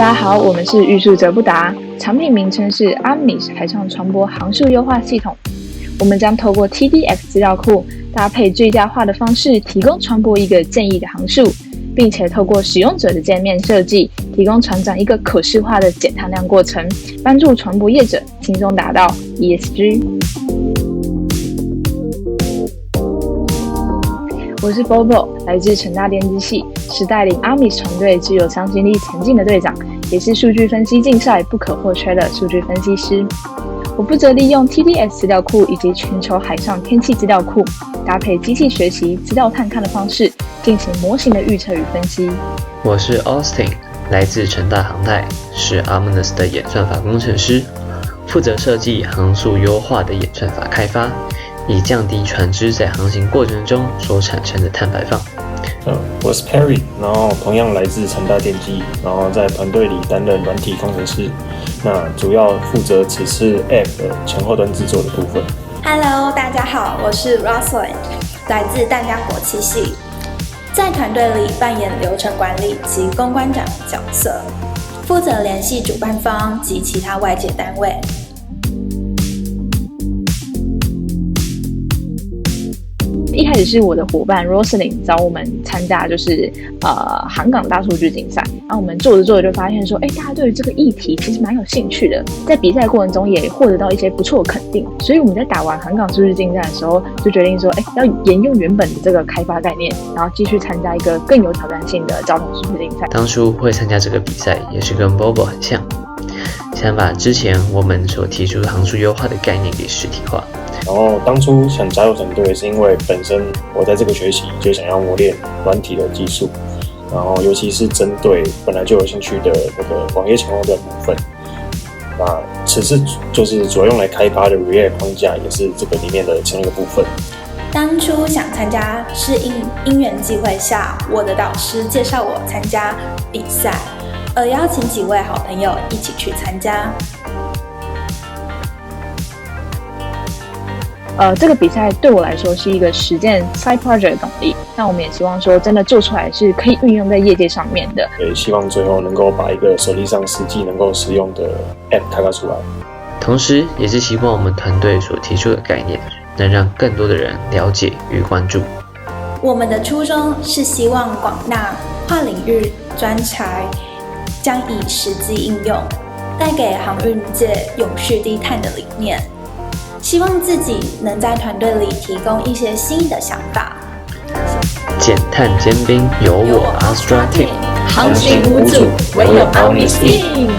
大家好，我们是欲速则不达，产品名称是 Omnis 海上船舶航速优化系统。我们将透过 TDX 资料库搭配最佳化的方式，提供船舶一个建议的航速，并且透过使用者的界面设计，提供船长一个可视化的减碳量过程，帮助船舶业者轻松达到 ESG。我是 Bobo， 来自成大电机系，是带领 Omnis 团队具有向心力前进的队长，也是数据分析竞赛不可或缺的数据分析师。我负责利用 TDX 资料库以及全球海上天气资料库，搭配机器学习、资料探看的方式，进行模型的预测与分析。我是 Austin， 来自成大航太，是 Omnis 的演算法工程师，负责设计航速优化的演算法开发，以降低船只在航行过程中所产生的碳排放。我是 Perry， 然后同样来自成大电机，然后在团队里担任软体工程师，那主要负责此次 App 的前后端制作的部分。Hello， 大家好，我是 Rosalind， 来自淡江国际系，在团队里扮演流程管理及公关长角色，负责联系主办方及其他外界单位。一开始是我的伙伴 Rosalind 找我们参加，就是航港大数据竞赛。然后我们做着做着就发现说，大家对于这个议题其实蛮有兴趣的，在比赛过程中也获得到一些不错的肯定。所以我们在打完航港数据竞赛的时候，就决定说，要沿用原本的这个开发概念，然后继续参加一个更有挑战性的交通数据竞赛。当初会参加这个比赛，也是跟 Bobo 很像，想把之前我们所提出航速优化的概念给实体化。然后当初想加入团队，是因为本身我在这个学期就想要磨练软体的技术，然后尤其是针对本来就有兴趣的那个网页前后端部分。那此次就是主要用来开发的 React 框架，也是这个里面的其中一个部分。当初想参加是因缘际会下，我的导师介绍我参加比赛，而邀请几位好朋友一起去参加。这个比赛对我来说是一个实践 side project 的动力，那我们也希望说真的做出来是可以运用在业界上面的。也希望最后能够把一个手机上实际能够使用的 App 开发出来，同时也是希望我们团队所提出的概念能让更多的人了解与关注。我们的初衷是希望广大跨领域专才将以实际应用，带给航运界永续低碳的理念。希望自己能在团队里提供一些新的想法。减碳尖兵由我 Astra Team， 航行无阻，唯有 Omnis Team。